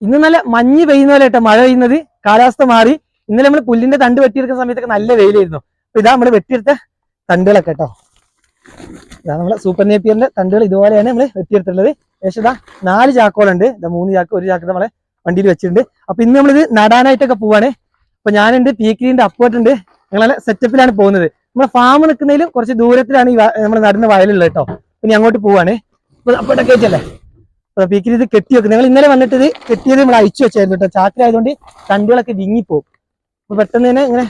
ഇന്ന് നല്ല മഞ്ഞ് പെയ്യുന്ന പോലെ കേട്ടോ മഴ പെയ്യുന്നത്. കാലാവസ്ഥ മാറി. ഇന്നലെ നമ്മൾ പുല്ലിന്റെ തണ്ട് വെട്ടിയെടുക്കുന്ന സമയത്തൊക്കെ നല്ല വെയിലായിരുന്നു. അപ്പൊ ഇതാ നമ്മൾ വെട്ടിയെടുത്ത തണ്ടുകളൊക്കെ കേട്ടോ. ഇതാ നമ്മളെ സൂപ്പർ നേപ്പിയറിന്റെ തണ്ടുകൾ ഇതുപോലെയാണ് നമ്മൾ വെട്ടിയെടുത്തുള്ളത്. ഏകദേശം ഇതാ 4 ചാക്കോളുണ്ട്. ഇതാ 3 ചാക്ക്, 1 ചാക്ക് നമ്മളെ വണ്ടിയിൽ വെച്ചിട്ടുണ്ട്. അപ്പൊ ഇന്ന് നമ്മളിത് നടാനായിട്ടൊക്കെ പോവാണ്. അപ്പൊ ഞാനുണ്ട്, പീക്കിരിന്റെ അപ്പോട്ടുണ്ട്, ഞങ്ങളെ സെറ്റപ്പിലാണ് പോകുന്നത്. നമ്മളെ ഫാം നിൽക്കുന്നതിലും കുറച്ച് ദൂരത്തിലാണ് ഈ നമ്മൾ നടുന്ന വയലുള്ളത് കേട്ടോ. പിന്നെ അങ്ങോട്ട് പോവാണ്. അപ്പോട്ടൊക്കെ വെച്ചല്ലേ പീക്കിരി ഇത് കെട്ടി വെക്കും. ഞങ്ങൾ ഇന്നലെ വന്നിട്ട് ഇത് കെട്ടിയത് നമ്മൾ അയച്ചു വെച്ചായിരുന്നു കേട്ടോ. ചാക്കിലായതുകൊണ്ട് തണ്ടുകളൊക്കെ വിങ്ങിപ്പോവും. അപ്പൊ പെട്ടെന്ന് തന്നെ ഇങ്ങനെ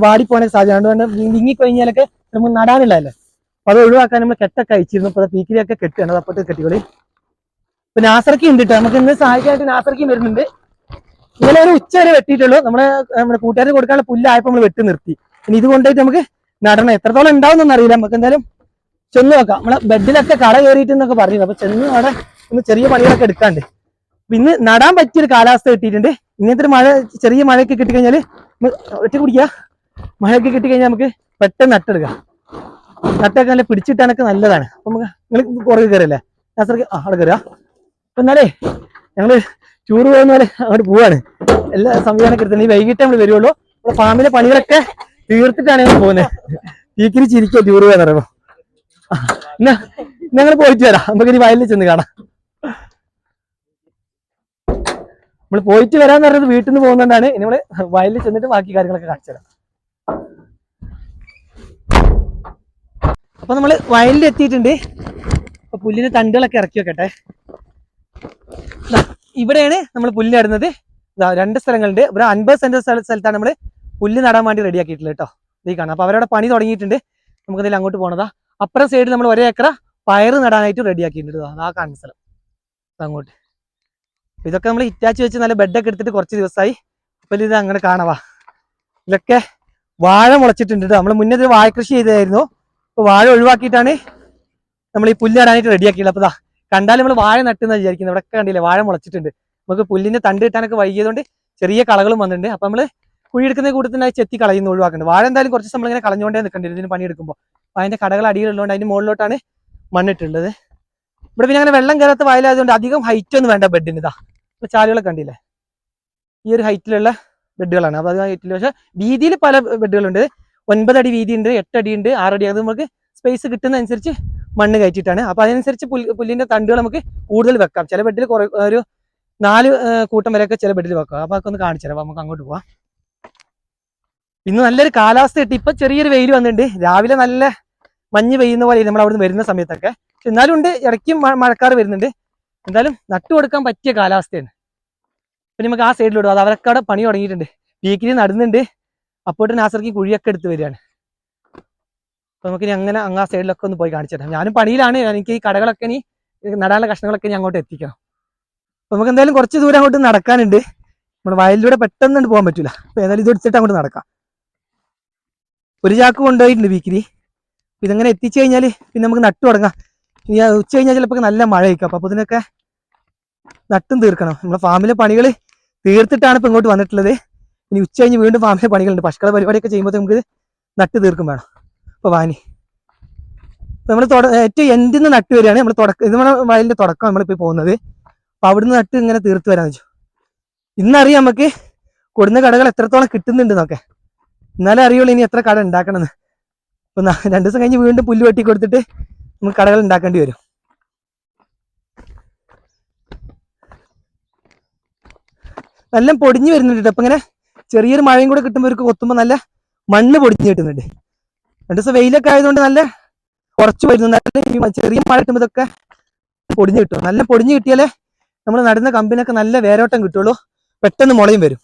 വാടിപ്പോകാനൊക്കെ സാധ്യത. അതുകൊണ്ട് വിങ്ങിക്കഴിഞ്ഞാലൊക്കെ നമുക്ക് നടാനുള്ളതല്ലേ. അപ്പൊ അത് ഒഴിവാക്കാൻ നമ്മൾ കെട്ടൊക്കെ അയച്ചിരുന്നു. അപ്പൊ പീക്കിരിയൊക്കെ കെട്ടുകയാണ്. അപ്പോട്ട് കെട്ടികളി. ഇപ്പൊ നാസർക്കി ഉണ്ട് കേട്ടോ. നമുക്ക് ഇന്ന് സഹായിക്കാനായിട്ട് നാസർക്കിയും വരുന്നുണ്ട്. ഇങ്ങനെ ഒരു ഉച്ച വരെ വെട്ടിയിട്ടുള്ളൂ. നമ്മുടെ കൂട്ടുകാർക്ക് കൊടുക്കാനുള്ള പുല്ലായപ്പോൾ നമ്മൾ വെട്ടി നിർത്തി. ഇനി ഇത് കൊണ്ടുപോയിട്ട് നമുക്ക് നടണം. എത്രത്തോളം ഉണ്ടാവുന്നൊന്നും അറിയില്ല. നമുക്ക് എന്തായാലും ചെന്ന് നോക്കാം. നമ്മളെ ബെഡിലൊക്കെ കള കയറിയിട്ടെന്നൊക്കെ പറഞ്ഞു. അപ്പൊ ചെന്ന് അവിടെ ഒന്ന് ചെറിയ പണികളൊക്കെ എടുക്കാണ്ട്. പിന്നെ നടാൻ പറ്റിയൊരു കാലാവസ്ഥ കിട്ടിയിട്ടുണ്ട്. ഇങ്ങനത്തെ ഒരു മഴ, ചെറിയ മഴയൊക്കെ കിട്ടിക്കഴിഞ്ഞാൽ ഒറ്റ കുടിക്കുക. മഴയൊക്കെ കിട്ടിക്കഴിഞ്ഞാൽ നമുക്ക് പെട്ടെന്ന് നട്ടെടുക്കാം. നട്ടൊക്കെ നല്ല പിടിച്ചിട്ടാനൊക്കെ നല്ലതാണ്. അപ്പൊ നമുക്ക് നിങ്ങൾ പുറകെ കയറിയല്ലേ നാസർക്ക്? അവിടെ കയറുക. അപ്പൊ എന്നാലേ ഞങ്ങള് ടൂർ പോകുന്ന പോലെ അങ്ങോട്ട് പോവാണ്. എല്ലാ സംവിധാനമൊക്കെ എടുത്തിട്ടുണ്ട്. ഈ വൈകിട്ട് നമ്മൾ വരുള്ളൂ. നമ്മുടെ ഫാമിലെ പണികളൊക്കെ തീർത്തിട്ടാണ് ഞങ്ങൾ പോകുന്നത്. പീക്കിരി ചിരിക്കുക ടൂർ പോകാന്ന് പറയുമ്പോ. ഞങ്ങൾ പോയിട്ട് വരാം. നമുക്ക് ഇനി വയലിൽ ചെന്ന് കാണാം. നമ്മൾ പോയിട്ട് വരാന്ന് പറഞ്ഞത് വീട്ടിൽ നിന്ന് പോകുന്നതുകൊണ്ടാണ്. ഇനി നമ്മള് വയലിൽ ചെന്നിട്ട് ബാക്കി കാര്യങ്ങളൊക്കെ കാണിച്ചു തരാം. അപ്പൊ നമ്മള് വയലിൽ എത്തിയിട്ടുണ്ട്. അപ്പൊ പുല്ലിന് തണ്ടുകളൊക്കെ ഇറക്കി വെക്കട്ടെ. ഇവിടെയാണ് നമ്മൾ പുല്ല് നടുന്നത്. 2 സ്ഥലങ്ങളുണ്ട്. ഇവിടെ 50 സെന്റ് സ്ഥലത്താണ് നമ്മൾ പുല്ല് നടാൻ വേണ്ടി റെഡിയാക്കിയിട്ടുള്ളത് കേട്ടോ. ഈ കാണാം. അപ്പൊ അവരവിടെ പണി തുടങ്ങിയിട്ടുണ്ട്. നമുക്ക് ഇതിൽ അങ്ങോട്ട് പോകണതാ. അപ്പുറം സൈഡിൽ നമ്മൾ 1 ഏക്കറ പയറ് നടാനായിട്ട് റെഡിയാക്കിയിട്ടുണ്ട്. ആ കാണുന്ന സ്ഥലം അങ്ങോട്ട്. ഇതൊക്കെ നമ്മൾ ഇറ്റാച്ച് വെച്ച് നല്ല ബെഡൊക്കെ എടുത്തിട്ട് കുറച്ച് ദിവസമായി. അപ്പൊ ഇത് അങ്ങനെ കാണവാ. ഇതൊക്കെ വാഴ മുളച്ചിട്ടുണ്ട്. നമ്മൾ മുന്നേ ഇത് വാഴ കൃഷി ചെയ്തായിരുന്നു. അപ്പൊ വാഴ ഒഴിവാക്കിയിട്ടാണ് നമ്മൾ ഈ പുല്ല് നടാനായിട്ട് റെഡിയാക്കിയത്. അപ്പൊ കണ്ടാൽ നമ്മൾ വാഴ നട്ടെന്ന് വിചാരിക്കുന്നത്. ഇവിടെ കണ്ടില്ലേ വാഴ മുളച്ചിട്ടുണ്ട്. നമുക്ക് പുല്ലിന്റെ തണ്ട് കിട്ടാനൊക്കെ വൈകിയതുകൊണ്ട് ചെറിയ കളകളും വന്നിട്ടുണ്ട്. അപ്പൊ നമ്മള് കുഴിയെടുക്കുന്ന കൂട്ടത്തിനായി ചെത്തി കളയുന്ന ഒഴിവാക്കുന്നുണ്ട്. വാഴ എന്തായാലും കുറച്ച് നമ്മളിങ്ങനെ കളഞ്ഞുകൊണ്ടേ നിൽക്കേണ്ടി വരും ഇതിന് പണിയെടുക്കുമ്പോൾ. അതിന്റെ കടകൾ അടിയിലുള്ളതുകൊണ്ട് അതിന്റെ മുകളിലോട്ടാണ് മണ്ണിട്ടുള്ളത്. ഇവിടെ പിന്നെ അങ്ങനെ വെള്ളം കയറാത്ത വയലായതുകൊണ്ട് അധികം ഹൈറ്റ് ഒന്നും വേണ്ട ബെഡിന്. ഇതാ ചാലുകളൊക്കെ കണ്ടില്ലേ, ഈ ഒരു ഹൈറ്റിലുള്ള ബെഡുകളാണ്. അപ്പൊ അത് ഹൈറ്റിൽ പക്ഷെ വീതിയിൽ പല ബെഡുകളുണ്ട്. 9 അടി വീതി ഉണ്ട്, 8 അടി ഉണ്ട്, 6 അടി. അത് നമുക്ക് സ്പേസ് കിട്ടുന്നതനുസരിച്ച് മണ്ണ് കയറ്റിയിട്ടാണ്. അപ്പൊ അതിനനുസരിച്ച് പുല്ലിന്റെ തണ്ടുകൾ നമുക്ക് കൂടുതൽ വെക്കാം. ചില ബെഡിൽ കുറെ ഒരു 4 കൂട്ടം വരെയൊക്കെ ചില ബെഡിൽ വെക്കാം. അപ്പൊ അതൊക്കെ ഒന്ന് കാണിച്ചു തരാം. നമുക്ക് അങ്ങോട്ട് പോവാം. ഇന്ന് നല്ലൊരു കാലാവസ്ഥ കിട്ടി. ഇപ്പൊ ചെറിയൊരു വെയിൽ വന്നിട്ടുണ്ട്. രാവിലെ നല്ല മഞ്ഞ് പെയ്യുന്ന പോലെ നമ്മൾ അവിടുന്ന് വരുന്ന സമയത്തൊക്കെ. എന്നാലും ഉണ്ട്, ഇടയ്ക്കും മഴക്കാർ വരുന്നുണ്ട്. എന്തായാലും നട്ടു കൊടുക്കാൻ പറ്റിയ കാലാവസ്ഥയാണ്. പിന്നെ നമുക്ക് ആ സൈഡിലോട്ട് അത് അവരൊക്കെ അവിടെ പണി തുടങ്ങിയിട്ടുണ്ട്. പീക്കിരി നടുന്നുണ്ട്. അപ്പോട്ട് നാസർക്ക് കുഴിയൊക്കെ എടുത്ത് വരികയാണ്. അപ്പൊ നമുക്കിനി അങ്ങനെ അങ്ങ് ആ സൈഡിലൊക്കെ ഒന്ന് പോയി കാണിച്ചു തരാം. ഞാനും പണിയിലാണ്. എനിക്ക് ഈ കടകളൊക്കെ ഇനി നടാനുള്ള കഷ്ണങ്ങളൊക്കെ ഇനി അങ്ങോട്ട് എത്തിക്കണം. അപ്പൊ നമുക്ക് എന്തായാലും കുറച്ച് ദൂരം അങ്ങോട്ട് നടക്കാനുണ്ട്. നമ്മുടെ വയലിലൂടെ പെട്ടെന്ന് പോകാൻ പറ്റില്ല. അപ്പൊ ഏതായാലും ഇത് എടുത്തിട്ട് അങ്ങോട്ട് നടക്കാം. 1 ചാക്ക് കൊണ്ടുപോയിട്ടുണ്ട് പീക്കിരി. ഇതങ്ങനെ എത്തിച്ചു കഴിഞ്ഞാൽ പിന്നെ നമുക്ക് നട്ടു തുടങ്ങാം. ഇനി ഉച്ച കഴിഞ്ഞാൽ ചിലപ്പോൾ നല്ല മഴ ആയിരിക്കും. അപ്പൊ ഇതിനൊക്കെ നട്ടും തീർക്കണം. നമ്മുടെ ഫാമിലെ പണികൾ തീർത്തിട്ടാണ് ഇപ്പൊ ഇങ്ങോട്ട് വന്നിട്ടുള്ളത്. ഇനി ഉച്ച കഴിഞ്ഞ് വീണ്ടും ഫാമിലെ പണികളുണ്ട്. പശുക്കളെ പരിപാടിയൊക്കെ ചെയ്യുമ്പോൾ നമുക്ക് നട്ട് തീർക്കും വേണം. അപ്പൊ വാനി നമ്മൾ ഏറ്റവും എന്തിന്ന് നട്ട് വരികയാണ്. നമ്മൾ തുടക്കം, ഇത് നമ്മുടെ വയലിന്റെ തുടക്കം നമ്മളിപ്പോൾ പോകുന്നത്. അപ്പൊ അവിടുന്ന് നട്ട് ഇങ്ങനെ തീർത്ത് വരാന്ന് വെച്ചു. ഇന്നറിയാം നമുക്ക് കൊടുന്ന കടകൾ എത്രത്തോളം കിട്ടുന്നുണ്ട് എന്നൊക്കെ. എന്നാലേ അറിയുള്ളൂ ഇനി എത്ര കട ഉണ്ടാക്കണമെന്ന്. അപ്പൊ 2 ദിവസം കഴിഞ്ഞ് വീണ്ടും പുല്ല് വെട്ടി കൊടുത്തിട്ട് നമുക്ക് കടകൾ ഉണ്ടാക്കേണ്ടി വരും. നല്ല പൊടിഞ്ഞു വരുന്നുണ്ട്. അപ്പൊ ഇങ്ങനെ ചെറിയൊരു മഴയും കൂടെ കിട്ടുമ്പോൾ ഒരു കൊത്തുമ്പോൾ നല്ല മണ്ണ് പൊടിഞ്ഞു കിട്ടുന്നുണ്ട്. 2 ദിവസം വെയിലൊക്കെ ആയതുകൊണ്ട് നല്ല കുറച്ച് വരുന്നു. നല്ല ചെറിയ മഴ കിട്ടുമ്പോൾ ഇതൊക്കെ പൊടിഞ്ഞു കിട്ടും. നല്ല പൊടിഞ്ഞു കിട്ടിയാലേ നമ്മൾ നടുന്ന കമ്പിനൊക്കെ നല്ല വേരോട്ടം കിട്ടുള്ളൂ. പെട്ടെന്ന് മുളയും വരും.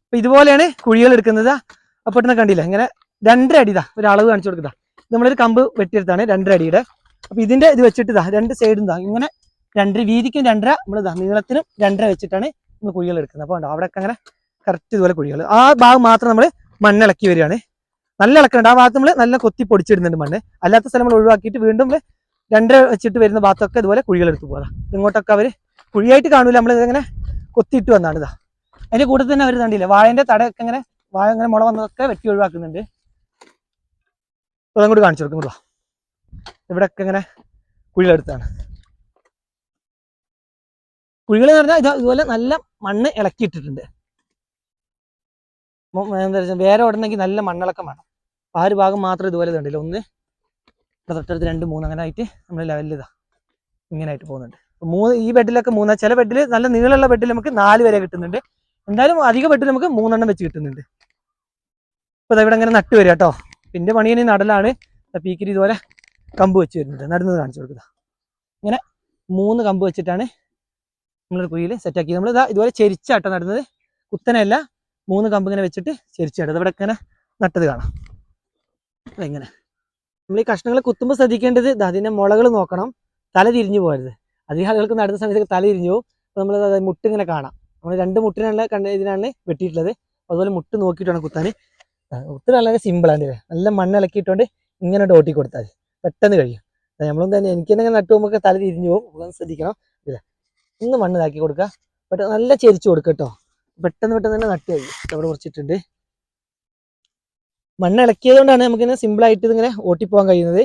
അപ്പൊ ഇതുപോലെയാണ് കുഴികൾ എടുക്കുന്നത്. അപ്പോഴത്തെ കണ്ടില്ല ഇങ്ങനെ 2.5 അടി. ഒരു അളവ് കാണിച്ചു കൊടുക്കുക. നമ്മളൊരു കമ്പ് വെട്ടിയെടുത്താണ് 2.5 അടിയുടെ. അപ്പൊ ഇതിന്റെ ഇത് വെച്ചിട്ട് 2 സൈഡും ഇങ്ങനെ 2 വീതിക്കും 2.5, നമ്മൾ നീളത്തിനും 2.5 വെച്ചിട്ടാണ് നമ്മൾ കുഴികൾ എടുക്കുന്നത്. അപ്പൊ അവിടെയൊക്കെ അങ്ങനെ കറക്റ്റ് ഇതുപോലെ കുഴികൾ. ആ ഭാഗം മാത്രം നമ്മൾ മണ്ണിളക്കി വരികയാണ്. നല്ല ഇളക്കുന്നുണ്ട്. ആ ഭാഗത്ത് നമ്മൾ നല്ല കൊത്തി പൊടിച്ചിടുന്നുണ്ട് മണ്ണ്. അല്ലാത്ത സ്ഥലം നമ്മൾ ഒഴിവാക്കിയിട്ട് വീണ്ടും 2.5 വെച്ചിട്ട് വരുന്ന ഭാഗത്തൊക്കെ ഇതുപോലെ കുഴികൾ എടുത്ത് പോകാം. ഇങ്ങോട്ടൊക്കെ അവർ കുഴിയായിട്ട് കാണൂല, നമ്മൾ ഇങ്ങനെ കൊത്തിയിട്ട് വന്നാണ്. അതിന്റെ കൂട്ടത്തിൽ തന്നെ അവർ കണ്ടില്ല വാഴന്റെ തടയൊക്കെ ഇങ്ങനെ വാഴ ഇങ്ങനെ മുള വന്നതൊക്കെ വെട്ടി ഒഴിവാക്കുന്നുണ്ട്. അതും കൂടി കാണിച്ചു കൊടുക്കും. ഇവിടെയൊക്കെ ഇങ്ങനെ കുഴികളെടുത്താണ്. കുഴികൾ എന്ന് പറഞ്ഞാൽ ഇതുപോലെ നല്ല മണ്ണ് ഇളക്കിയിട്ടിട്ടുണ്ട്. എന്താ വെച്ചാൽ വേറെ ഓടണമെങ്കിൽ നല്ല മണ്ണിളക്കം വേണം. ആ ഒരു ഭാഗം മാത്രം ഇതുപോലെ കണ്ടില്ല, 1 തൊട്ടടുത്ത് 2 3 അങ്ങനെ ആയിട്ട് നമ്മൾ ലെവലിൽ ഇങ്ങനെ ആയിട്ട് പോകുന്നുണ്ട്. ഈ ബെഡിലൊക്കെ 3, ചില ബെഡിൽ നല്ല നീളമുള്ള ബെഡിൽ നമുക്ക് 4 വരെ കിട്ടുന്നുണ്ട്. എന്തായാലും അധിക ബെഡിൽ നമുക്ക് 3 എണ്ണം വെച്ച് കിട്ടുന്നുണ്ട്. ഇപ്പൊ ഇവിടെ അങ്ങനെ നട്ട് വരിക കേട്ടോ. പിന്നെ പണിയണി നടലാണ്. പീക്കിരി ഇതുപോലെ കമ്പ് വെച്ച് വരുന്നുണ്ട്. നടുന്നത് കാണിച്ചു കൊടുക്കുക. ഇങ്ങനെ 3 കമ്പ് വെച്ചിട്ടാണ് നമ്മളൊരു കുഴിയിൽ സെറ്റാക്കി. നമ്മൾ ഇതുപോലെ ചെരിച്ചാട്ടോ നടുന്നത്, കുത്തനെയല്ല. 3 കമ്പ് ഇങ്ങനെ വെച്ചിട്ട് ചെരിച്ചാട്ടത്. ഇവിടെ ഇങ്ങനെ നട്ടത് കാണാം. ഇങ്ങനെ നമ്മൾ ഈ കഷ്ണങ്ങൾ കുത്തുമ്പോൾ ശ്രദ്ധിക്കേണ്ടത് അതിൻ്റെ മുളകൾ നോക്കണം, തല തിരിഞ്ഞു പോകരുത്. അധികം ആളുകൾക്ക് നടുന്ന സമയത്ത് തല തിരിഞ്ഞു പോകും. അപ്പോൾ നമ്മൾ മുട്ടിങ്ങനെ കാണാം. നമ്മൾ 2 മുട്ടിനുള്ള ഇതിനാണ് വെട്ടിയിട്ടുള്ളത്. അതുപോലെ മുട്ട് നോക്കിയിട്ട് വേണം കുത്താൻ. കുത്ത് വളരെ സിമ്പിളാണ്. നല്ല മണ്ണ് ഇളക്കിയിട്ടുണ്ട് ഇങ്ങനെ ഓട്ടി കൊടുത്താൽ പെട്ടെന്ന് കഴിയും. നമ്മളൊന്നും തന്നെ എനിക്ക് തന്നെ നട്ടു പോകുമ്പോൾ തല തിരിഞ്ഞു പോകും, ശ്രദ്ധിക്കണം. ഇല്ല, ഒന്ന് മണ്ണ് ഇതാക്കി കൊടുക്കുക, പെട്ടെന്ന് നല്ല ചെരിച്ചു കൊടുക്കുക കേട്ടോ. പെട്ടെന്ന് തന്നെ നട്ട് കഴിയും. അവിടെ കുറച്ചിട്ടുണ്ട്. മണ്ണ് ഇളക്കിയത് കൊണ്ടാണ് നമുക്കിങ്ങനെ സിമ്പിളായിട്ട് ഇതിങ്ങനെ ഓട്ടിപ്പോകാൻ കഴിയുന്നത്.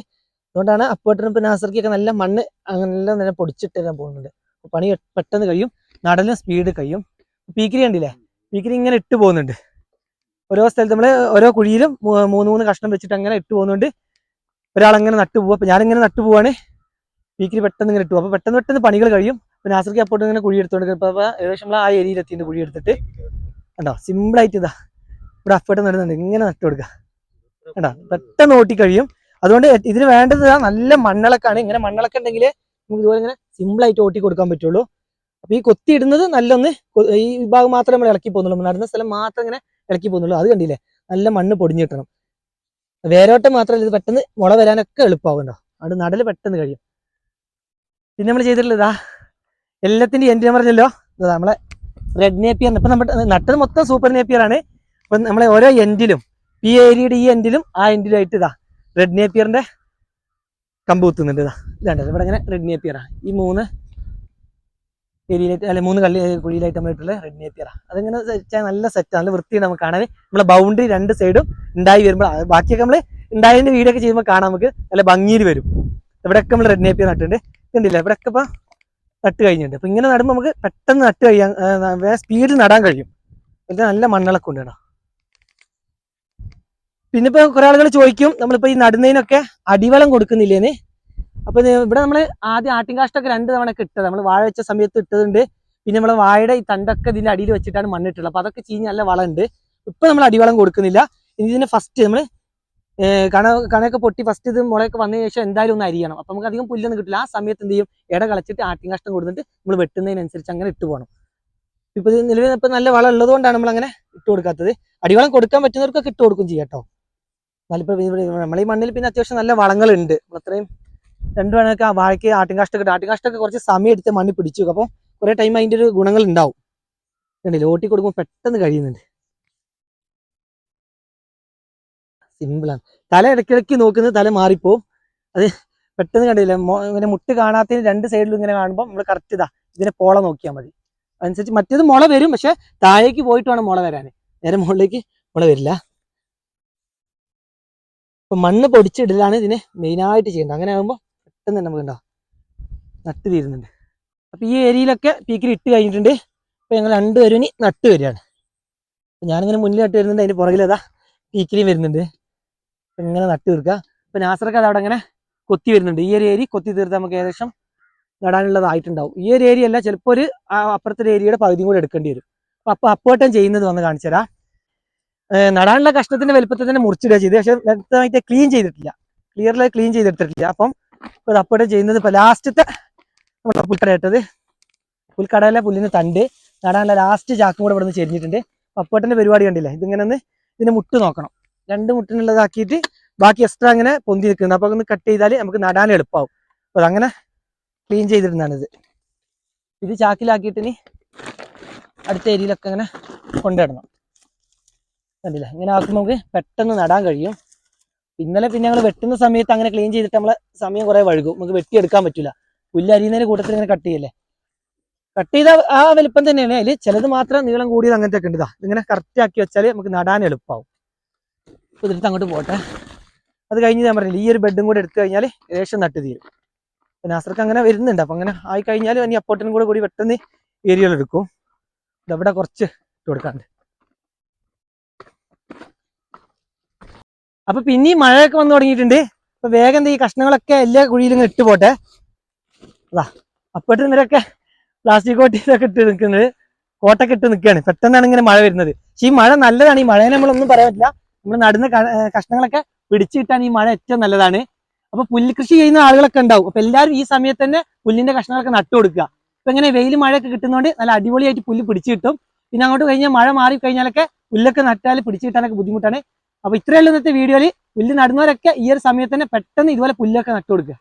അതുകൊണ്ടാണ് അപ്പോട്ടിനും പിന്നെ നാസർക്കൊക്കെ നല്ല മണ്ണ് അങ്ങനെ തന്നെ പൊടിച്ചിട്ട് തരാൻ പോകുന്നുണ്ട്. പണി പെട്ടെന്ന് കഴിയും, നടലും സ്പീഡ് കഴിയും. പീക്കിരി കണ്ടില്ലേ, പീക്കിരി ഇങ്ങനെ ഇട്ട് പോകുന്നുണ്ട്. ഓരോ സ്ഥലത്ത് നമ്മൾ ഓരോ കുഴിയിലും 3 കഷ്ണം വെച്ചിട്ട് അങ്ങനെ ഇട്ട് പോകുന്നുണ്ട്. ഒരാളങ്ങനെ നട്ടു പോവുക. അപ്പോൾ ഞാനിങ്ങനെ നട്ടു പോവാണ്. പീക്കിരി പെട്ടെന്ന് ഇങ്ങനെ ഇട്ടു പോകും. അപ്പോൾ പെട്ടെന്ന് പണികൾ കഴിയും. അപ്പോൾ നാസർക്ക് അപ്പോട്ട് ഇങ്ങനെ കുഴി എടുത്തുകൊണ്ട് ഇപ്പോൾ ഏകദേശം നമ്മൾ ആ ഏരിയയിലെത്തിയിട്ട് കുഴി എടുത്തിട്ട് കണ്ടോ സിമ്പിളായിട്ട് ഇവിടെ അപ്പോട്ട് നടുന്നുണ്ട്. ഇങ്ങനെ നട്ടു കൊടുക്കുക കണ്ടോ, പെട്ടെന്ന് ഓട്ടി കഴിയും. അതുകൊണ്ട് ഇതിന് വേണ്ടത് നല്ല മണ്ണിളക്കാണ്. ഇങ്ങനെ മണ്ണിളക്കം ഉണ്ടെങ്കിൽ നമുക്ക് ഇതുപോലെ ഇങ്ങനെ സിമ്പിളായിട്ട് ഓട്ടി കൊടുക്കാൻ പറ്റുള്ളൂ. അപ്പോൾ ഈ കൊത്തി ഇടുന്നത് നല്ലൊന്ന് ഈ ഭാഗം മാത്രമേ നമ്മൾ ഇളക്കി പോകുന്നുള്ളൂ, നടുന്ന സ്ഥലം മാത്രം ഇങ്ങനെ ഇളക്കി പോകുന്നുള്ളൂ. അത് കണ്ടില്ലേ, നല്ല മണ്ണ് പൊടിഞ്ഞ് കിട്ടണം. വേരോട്ടം മാത്രമല്ല, ഇത് പെട്ടെന്ന് മുള വരാനൊക്കെ എളുപ്പമാകുമല്ലോ. അത് നടൽ പെട്ടെന്ന് കഴിയും. പിന്നെ നമ്മൾ ചെയ്തിട്ടുള്ളതാ എല്ലാത്തിൻ്റെ എൻഡ് ഞാൻ പറഞ്ഞല്ലോ, നമ്മളെ റെഡ് നേപ്പിയർ. ഇപ്പം നമ്മുടെ നട്ടത് മൊത്തം സൂപ്പർ നേപ്പിയറാണ്. അപ്പം നമ്മളെ ഓരോ എൻഡിലും ഈ ഏരിയയുടെ ഈ എൻഡിലും ആ എൻഡിലായിട്ട് റെഡ് നേപ്പിയറിന്റെ കമ്പ് കുത്തുന്നുണ്ട്. ഇതാണ്ടോ ഇവിടെ ഇങ്ങനെ റെഡ് നേപ്പിയറാ. ഈ 3 ഏരിയയിലായിട്ട് അല്ലെ 3 കുഴിയിലായിട്ട് നമ്മളിട്ടുള്ള റെഡ് നേപ്പിയറാ. അതിങ്ങനെ വെച്ചാൽ നല്ല സെറ്റ്, നല്ല വൃത്തിയാണ് നമുക്ക് കാണാൻ. നമ്മളെ ബൗണ്ടറി 2 സൈഡും ഉണ്ടായി വരുമ്പോൾ ബാക്കിയൊക്കെ നമ്മൾ ഉണ്ടായതിന്റെ വീടൊക്കെ ചെയ്യുമ്പോൾ കാണാൻ നമുക്ക് നല്ല ഭംഗിയിൽ വരും. ഇവിടെയൊക്കെ നമ്മൾ റെഡ് നേപ്പിയർ നട്ടുണ്ട്. കണ്ടില്ല, ഇവിടെയൊക്കെ ഇപ്പം നട്ട് കഴിഞ്ഞിട്ടുണ്ട്. അപ്പം ഇങ്ങനെ നടുമ്പോൾ നമുക്ക് പെട്ടെന്ന് നട്ട് കഴിയാൻ സ്പീഡിൽ നടാൻ കഴിയും. എന്നിട്ട് നല്ല മണ്ണിളക്കം ഉണ്ട് കേട്ടോ. പിന്നെ ഇപ്പൊ കുറെ ആളുകൾ ചോദിക്കും നമ്മളിപ്പോ ഈ നടുന്നതിനൊക്കെ അടിവളം കൊടുക്കുന്നില്ലേന്ന്. അപ്പൊ ഇവിടെ നമ്മൾ ആദ്യം ആട്ടിൻകാഷ്ടൊക്കെ 2 തവണ ഒക്കെ ഇട്ടത്, നമ്മൾ വാഴ വെച്ച സമയത്ത് ഇട്ടതുണ്ട്. പിന്നെ നമ്മൾ വാഴയുടെ ഈ തണ്ടൊക്കെ ഇതിന്റെ അടിയിൽ വെച്ചിട്ടാണ് മണ്ണിട്ടുള്ളത്. അപ്പൊ അതൊക്കെ ചീഞ്ഞ് നല്ല വളമുണ്ട്. ഇപ്പൊ നമ്മൾ അടിവളം കൊടുക്കുന്നില്ല. ഇനി ഇതിന് ഫസ്റ്റ് നമ്മൾ കണയൊക്കെ പൊട്ടി ഫസ്റ്റ് ഇത് മുളയൊക്കെ വന്നതിന് ശേഷം എന്തായാലും ഒന്ന് അരിയണം. അപ്പൊ നമുക്ക് അധികം പുല്ലൊന്നും കിട്ടില്ല. ആ സമയത്ത് എന്ത് ചെയ്യും, ഇട കളച്ചിട്ട് ആട്ടിൻകാഷ്ടം കൊടുത്തിട്ട് നമ്മൾ വെട്ടുന്നതിനനുസരിച്ച് അങ്ങനെ ഇട്ട് പോകണം. ഇപ്പൊ നിലവിൽ ഇപ്പൊ നല്ല വളം ഉള്ളത് കൊണ്ടാണ് നമ്മൾ അങ്ങനെ ഇട്ട് കൊടുക്കാത്തത്. അടിവളം കൊടുക്കാൻ പറ്റുന്നവർക്കൊക്കെ ഇട്ട് കൊടുക്കും ചെയ്യാം കേട്ടോ. നമ്മളീ മണ്ണിൽ പിന്നെ അത്യാവശ്യം നല്ല വളങ്ങളുണ്ട്. അത്രയും 2 വേണമൊക്കെ വാഴയ്ക്ക് ആട്ടിൻകാഷ്ടൊക്കെ കുറച്ച് സമയം എടുത്ത് മണ്ണിൽ പിടിച്ചു. അപ്പോൾ കുറെ ടൈം അതിൻ്റെ ഒരു ഗുണങ്ങൾ ഉണ്ടാവും. കണ്ടില്ലേ, ഓട്ടി കൊടുക്കുമ്പോൾ പെട്ടെന്ന് കഴിയുന്നുണ്ട്. സിമ്പിളാണ്. തല ഇടയ്ക്കിടയ്ക്ക് നോക്കുന്നത് തല മാറിപ്പോവും. അത് പെട്ടെന്ന് കണ്ടില്ല, ഇങ്ങനെ മുട്ട് കാണാത്തതിന് 2 സൈഡിലും ഇങ്ങനെ കാണുമ്പോൾ നമ്മൾ കറക്റ്റ് ഇതിനെ പോള നോക്കിയാൽ മതി. അതനുസരിച്ച് മറ്റേത് മുള വരും, പക്ഷെ താഴേക്ക് പോയിട്ട് വേണം മുള വരാൻ. നേരെ മുകളിലേക്ക് മുള വരില്ല. അപ്പൊ മണ്ണ് പൊടിച്ചിടലാണ് ഇതിന് മെയിനായിട്ട് ചെയ്യേണ്ടത്. അങ്ങനെ ആകുമ്പോൾ പെട്ടെന്ന് തന്നെ നമുക്ക് ഉണ്ടാവും നട്ട് തീരുന്നുണ്ട്. അപ്പൊ ഈ ഏരിയയിലൊക്കെ പീക്കിരി ഇട്ട് കഴിഞ്ഞിട്ടുണ്ട്. അപ്പൊ ഞങ്ങൾ 2 പേരും ഇനി നട്ട് വരികയാണ്. ഞാനിങ്ങനെ മുന്നിൽ നട്ട് വരുന്നുണ്ട്, അതിന് പുറകിലതാ പീക്കിരിയും വരുന്നുണ്ട്. അപ്പൊ ഇങ്ങനെ നട്ട് തീർക്കുക. അപ്പൊ നാസറൊക്കെ അത് അവിടെ ഇങ്ങനെ കൊത്തി വരുന്നുണ്ട്. ഈ ഒരു ഏരിയ കൊത്തി തീർത്താൽ നമുക്ക് ഏകദേശം നടാനുള്ളതായിട്ടുണ്ടാവും. ഈ ഒരു ഏരിയ അല്ല, ചിലപ്പോൾ ഒരു അപ്പുറത്തെ ഏരിയയുടെ പകുതിയും കൂടെ എടുക്കേണ്ടി വരും. അപ്പൊ അപ്പോട്ടം ചെയ്യുന്നത് വന്ന് കാണിച്ചു തരാം. നടാനുള്ള കഷ്ണത്തിന്റെ വലുപ്പത്തിൽ തന്നെ മുറിച്ചിടുക ചെയ്ത്, പക്ഷെ വ്യക്തമായിട്ട് ക്ലീൻ ചെയ്തിട്ടില്ല, ക്ലിയറിൽ ക്ലീൻ ചെയ്തെടുത്തിട്ടില്ല. അപ്പം അപ്പോട്ടം ചെയ്യുന്നത് ഇപ്പൊ ലാസ്റ്റത്തെ പുൽക്കടയിട്ടത്, പുൽക്കടയിലെ പുല്ലിന് തണ്ട് നടാനുള്ള ലാസ്റ്റ് ചാക്കും കൂടെ ഇവിടെ നിന്ന് ചെരിഞ്ഞിട്ടുണ്ട്. അപ്പോട്ടന്റെ പരിപാടി കണ്ടില്ലേ, ഇതിങ്ങനെ ഒന്ന് ഇതിന് മുട്ട് നോക്കണം. 2 മുട്ടിനുള്ളതാക്കിയിട്ട് ബാക്കി എക്സ്ട്രാ അങ്ങനെ പൊന്തി നിൽക്കുന്നത്. അപ്പൊ ഒന്ന് കട്ട് ചെയ്താൽ നമുക്ക് നടാൻ എളുപ്പമാവും. അപ്പൊ അതങ്ങനെ ക്ലീൻ ചെയ്തിരുന്നതാണിത്. ഇത് ചാക്കിലാക്കിയിട്ട് ഇനി അടുത്ത ഏരിയയിലൊക്കെ അങ്ങനെ കൊണ്ടിടണം. കണ്ടില്ല, ഇങ്ങനെ ആക്കുമ്പോൾ നമുക്ക് പെട്ടെന്ന് നടാൻ കഴിയും. ഇന്നലെ പിന്നെ ഞങ്ങൾ വെട്ടുന്ന സമയത്ത് അങ്ങനെ ക്ലീൻ ചെയ്തിട്ട് നമ്മളെ സമയം കുറെ വഴുകും, നമുക്ക് വെട്ടിയെടുക്കാൻ പറ്റില്ല. പുല്ല് അരിയുന്നതിന് കൂട്ടത്തിൽ ഇങ്ങനെ കട്ട് ചെയ്യല്ലേ, കട്ട് ചെയ്ത ആ വലുപ്പം തന്നെയാണ്. അതിൽ ചിലത് മാത്രം നീളം കൂടിയത് അങ്ങനത്തെ ഒക്കെ ഉണ്ട്. ഇതിങ്ങനെ കറക്റ്റ് ആക്കി വെച്ചാൽ നമുക്ക് നടാൻ എളുപ്പമാവും. ഇതിട്ട് അങ്ങോട്ട് പോട്ടെ. അത് കഴിഞ്ഞ് ഞാൻ പറഞ്ഞില്ല, ഈ ഒരു ബെഡും കൂടെ എടുത്തു കഴിഞ്ഞാൽ ഏകദേശം നട്ട് തീരും. നാസർക്ക് അങ്ങനെ വരുന്നുണ്ട്. അപ്പൊ അങ്ങനെ ആയി കഴിഞ്ഞാൽ ഇനി അപ്പോട്ടിനും കൂടി പെട്ടെന്ന് ഏരിയകൾ എടുക്കും. ഇതവിടെ കുറച്ച് ഇട്ട് കൊടുക്കാണ്ട്. അപ്പൊ പിന്നെയും മഴയൊക്കെ വന്നു തുടങ്ങിയിട്ടുണ്ട്. അപ്പൊ വേഗം ഈ കഷ്ണങ്ങളൊക്കെ എല്ലാ കുഴിയിലും ഇട്ട് പോട്ടെ. അതാ അപ്പോട്ട് ഇവരൊക്കെ പ്ലാസ്റ്റിക് കോട്ട് ഇതൊക്കെ ഇട്ട് നിൽക്കുന്നത്, കോട്ടൊക്കെ ഇട്ട് നിൽക്കുകയാണ്. പെട്ടെന്നാണ് ഇങ്ങനെ മഴ വരുന്നത്. പക്ഷെ ഈ മഴ നല്ലതാണ്. ഈ മഴയെ നമ്മളൊന്നും പറയാൻ പറ്റില്ല. നമ്മൾ നടുന്ന കഷ്ണങ്ങളൊക്കെ പിടിച്ചു കിട്ടാൻ ഈ മഴ ഏറ്റവും നല്ലതാണ്. അപ്പൊ പുല്ല് കൃഷി ചെയ്യുന്ന ആളുകളൊക്കെ ഉണ്ടാവും. അപ്പൊ എല്ലാവരും ഈ സമയത്ത് തന്നെ പുല്ലിന്റെ കഷ്ണങ്ങളൊക്കെ നട്ടു കൊടുക്കുക. അപ്പൊ ഇങ്ങനെ വെയിൽ മഴയൊക്കെ കിട്ടുന്നതുകൊണ്ട് നല്ല അടിപൊളിയായിട്ട് പുല്ല് പിടിച്ചു കിട്ടും. പിന്നെ അങ്ങോട്ട് കഴിഞ്ഞാൽ മഴ മാറി കഴിഞ്ഞാലൊക്കെ പുല്ലൊക്കെ നട്ടാൽ പിടിച്ചു കിട്ടാനൊക്കെ ബുദ്ധിമുട്ടാണ്. അപ്പൊ ഇത്രയുള്ള ഇന്നത്തെ വീഡിയോയിൽ പുല്ല് നടുന്നവരൊക്കെ ഈ ഒരു സമയത്ത് തന്നെ പെട്ടെന്ന് ഇതുപോലെ പുല്ലൊക്കെ നട്ടു കൊടുക്കുക.